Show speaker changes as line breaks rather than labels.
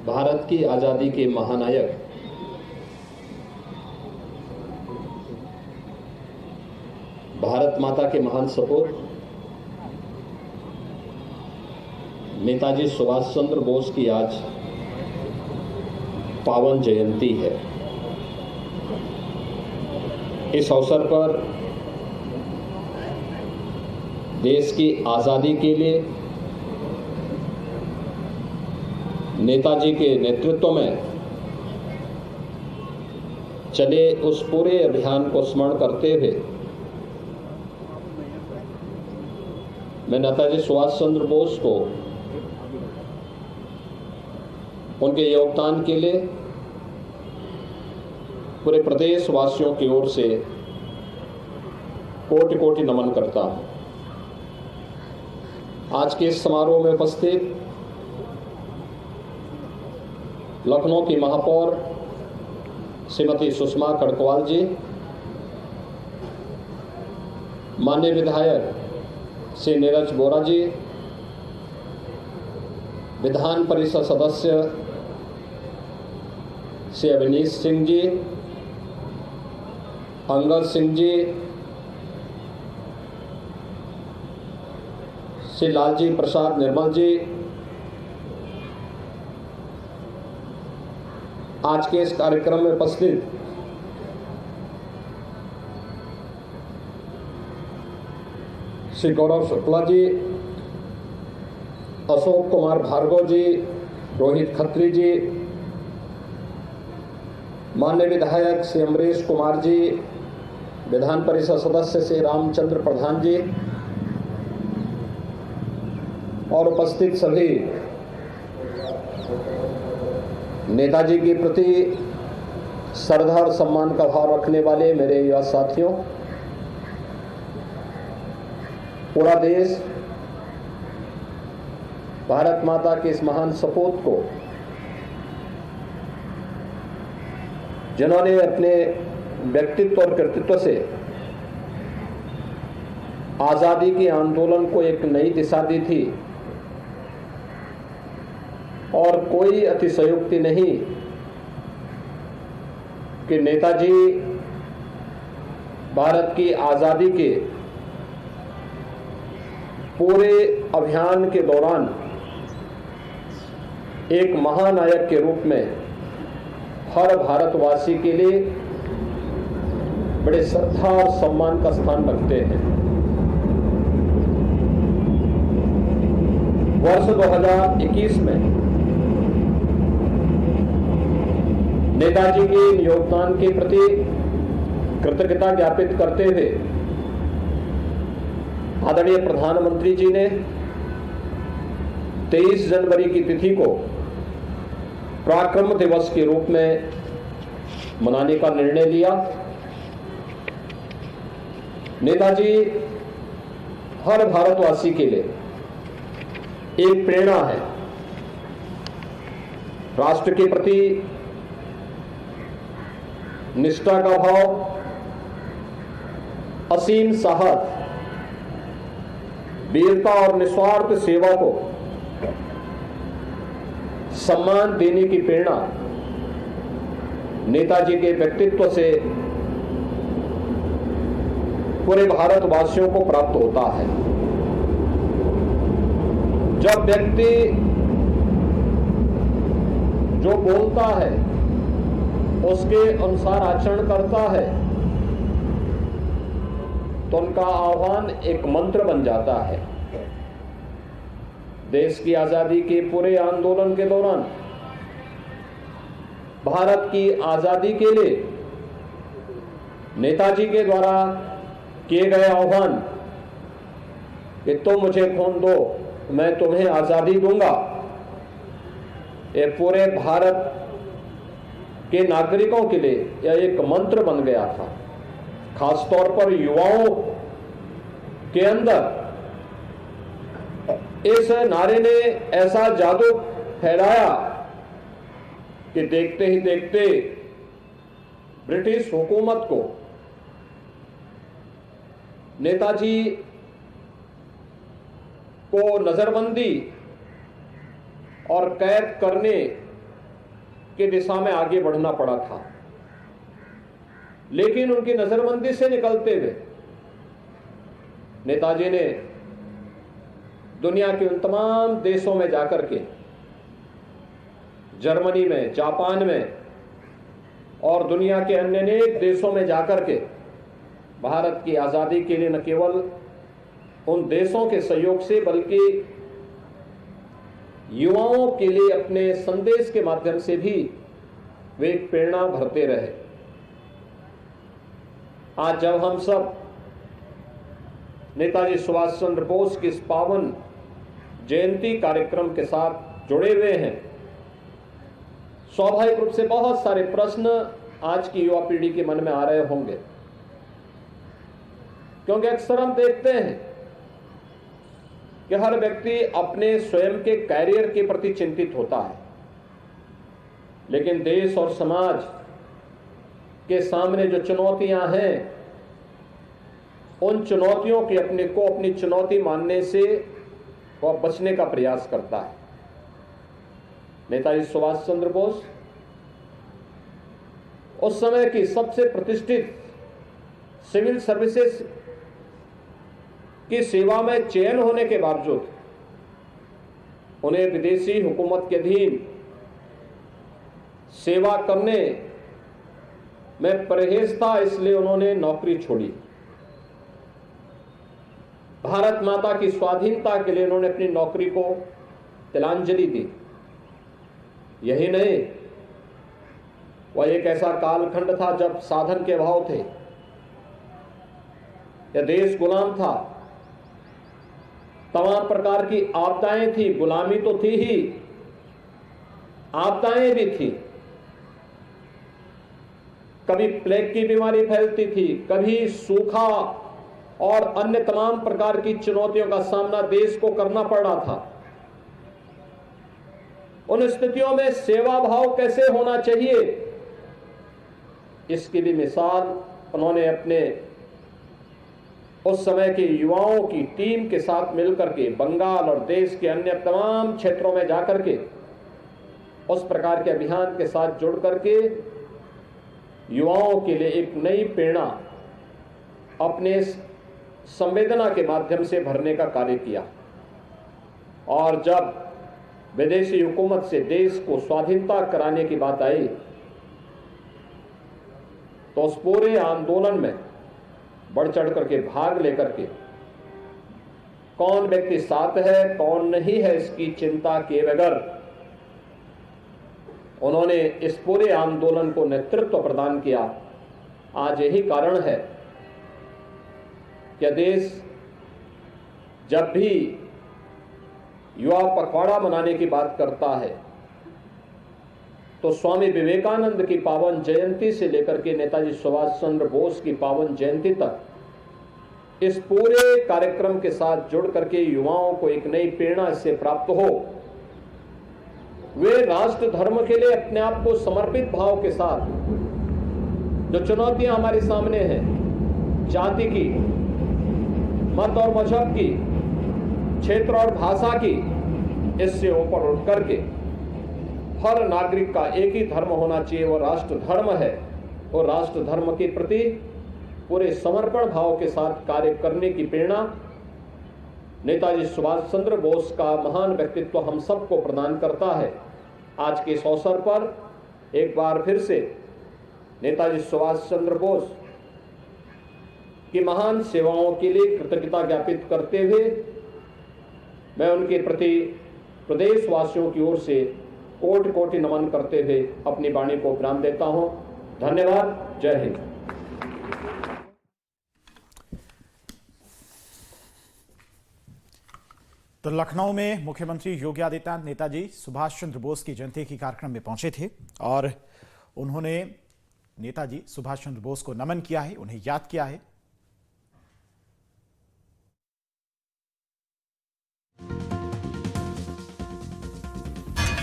भारत की आज़ादी के महानायक भारत माता के महान सपूत नेताजी सुभाष चंद्र बोस की आज पावन जयंती है। इस अवसर पर देश की आज़ादी के लिए नेताजी के नेतृत्व में चले उस पूरे अभियान को स्मरण करते हुए मैं नेताजी सुभाष चंद्र बोस को उनके योगदान के लिए पूरे प्रदेश वासियों की ओर से कोटि कोटि नमन करता हूं। आज के इस समारोह में उपस्थित लखनऊ की महापौर श्रीमती सुषमा खड़कवाल जी, माननीय विधायक श्री नीरज बोरा जी, विधान परिषद सदस्य श्री अवनीश सिंह जी, अंगद सिंह जी, श्री लालजी प्रसाद निर्मल जी, आज के इस कार्यक्रम में उपस्थित श्री गौरव शुक्ला जी, अशोक कुमार भार्गव जी, रोहित खत्री जी, माननीय विधायक श्री अमरीश कुमार जी, विधान परिषद सदस्य श्री रामचंद्र प्रधान जी और उपस्थित सभी नेताजी के प्रति श्रद्धा और सम्मान का भाव रखने वाले मेरे युवा साथियों, पूरा देश भारत माता के इस महान सपूत को, जिन्होंने अपने व्यक्तित्व और कृतित्व से आज़ादी के आंदोलन को एक नई दिशा दी थी, और कोई अतिशयोक्ति नहीं कि नेताजी भारत की आज़ादी के पूरे अभियान के दौरान एक महानायक के रूप में हर भारतवासी के लिए बड़े श्रद्धा और सम्मान का स्थान रखते हैं। वर्ष 2021 में नेताजी के योगदान के प्रति कृतज्ञता ज्ञापित करते हुए आदरणीय प्रधानमंत्री जी ने 23 जनवरी की तिथि को पराक्रम दिवस के रूप में मनाने का निर्णय लिया। नेताजी हर भारतवासी के लिए एक प्रेरणा है। राष्ट्र के प्रति निष्ठा का भाव, असीम साहस, वीरता और निस्वार्थ सेवा को सम्मान देने की प्रेरणा नेताजी के व्यक्तित्व से पूरे भारतवासियों को प्राप्त होता है। जब व्यक्ति जो बोलता है उसके अनुसार आचरण करता है तो उनका आह्वान एक मंत्र बन जाता है। देश की आजादी के पूरे आंदोलन के दौरान भारत की आजादी के लिए नेताजी के द्वारा किए गए आह्वान कि तुम मुझे खून दो, मैं तुम्हें आजादी दूंगा, ये पूरे भारत के नागरिकों के लिए यह एक मंत्र बन गया था। खासतौर पर युवाओं के अंदर इस नारे ने ऐसा जादू फैलाया कि देखते ही देखते ब्रिटिश हुकूमत को नेताजी को नजरबंदी और कैद करने की दिशा में आगे बढ़ना पड़ा था, लेकिन उनकी नजरबंदी से निकलते हुए नेताजी ने दुनिया के उन तमाम देशों में जाकर के, जर्मनी में, जापान में और दुनिया के अन्य अनेक देशों में जाकर के भारत की आजादी के लिए न केवल उन देशों के सहयोग से बल्कि युवाओं के लिए अपने संदेश के माध्यम से भी वे एक प्रेरणा भरते रहे। आज जब हम सब नेताजी सुभाष चंद्र बोस की इस पावन जयंती कार्यक्रम के साथ जुड़े हुए हैं, स्वाभाविक रूप से बहुत सारे प्रश्न आज की युवा पीढ़ी के मन में आ रहे होंगे, क्योंकि अक्सर हम देखते हैं कि हर व्यक्ति अपने स्वयं के कैरियर के प्रति चिंतित होता है, लेकिन देश और समाज के सामने जो चुनौतियां हैं, उन चुनौतियों के अपनी चुनौती मानने से वह बचने का प्रयास करता है। नेताजी सुभाष चंद्र बोस उस समय की सबसे प्रतिष्ठित सिविल सर्विसेज की सेवा में चयन होने के बावजूद उन्हें विदेशी हुकूमत के अधीन सेवा करने में परहेज था, इसलिए उन्होंने नौकरी छोड़ी। भारत माता की स्वाधीनता के लिए उन्होंने अपनी नौकरी को तिलांजलि दी। यही नहीं, वह एक ऐसा कालखंड था जब साधन के अभाव थे, यह देश गुलाम था, तमाम प्रकार की आपदाएं थी, गुलामी तो थी ही, आपदाएं भी थी। कभी प्लेग की बीमारी फैलती थी, कभी सूखा और अन्य तमाम प्रकार की चुनौतियों का सामना देश को करना पड़ रहा था। उन स्थितियों में सेवा भाव कैसे होना चाहिए, इसकी भी मिसाल उन्होंने अपने उस समय के युवाओं की टीम के साथ मिलकर के बंगाल और देश के अन्य तमाम क्षेत्रों में जाकर के उस प्रकार के अभियान के साथ जुड़ करके युवाओं के लिए एक नई प्रेरणा अपने संवेदना के माध्यम से भरने का कार्य किया। और जब विदेशी हुकूमत से देश को स्वाधीनता कराने की बात आई तो उस पूरे आंदोलन में बढ़ चढ़ करके भाग लेकर के कौन व्यक्ति साथ है कौन नहीं है इसकी चिंता किए बगैर उन्होंने इस पूरे आंदोलन को नेतृत्व प्रदान किया। आज यही कारण है कि देश जब भी युवा पखवाड़ा मनाने की बात करता है तो स्वामी विवेकानंद की पावन जयंती से लेकर के नेताजी सुभाष चंद्र बोस की पावन जयंती तक इस पूरे कार्यक्रम के साथ जुड़ करके युवाओं को एक नई प्रेरणा इससे प्राप्त हो, वे राष्ट्र धर्म के लिए अपने आप को समर्पित भाव के साथ जो चुनौतियां हमारे सामने हैं, जाति की, मत और मजहब की, क्षेत्र और भाषा की, इससे ऊपर उठ करके हर नागरिक का एक ही धर्म होना चाहिए, वो राष्ट्र धर्म है, और राष्ट्र धर्म के प्रति पूरे समर्पण भाव के साथ कार्य करने की प्रेरणा नेताजी सुभाष चंद्र बोस का महान व्यक्तित्व हम सबको प्रदान करता है। आज के इस अवसर पर एक बार फिर से नेताजी सुभाष चंद्र बोस की महान सेवाओं के लिए कृतज्ञता ज्ञापित करते हुए मैं उनके प्रति प्रदेशवासियों की ओर से कोटि कोटि नमन करते हुए अपनी वाणी को विराम देता हूं। धन्यवाद। जय हिंद।
तो लखनऊ में मुख्यमंत्री योगी आदित्यनाथ नेताजी सुभाष चंद्र बोस की जयंती के कार्यक्रम में पहुंचे थे और उन्होंने नेताजी सुभाष चंद्र बोस को नमन किया है, उन्हें याद किया है।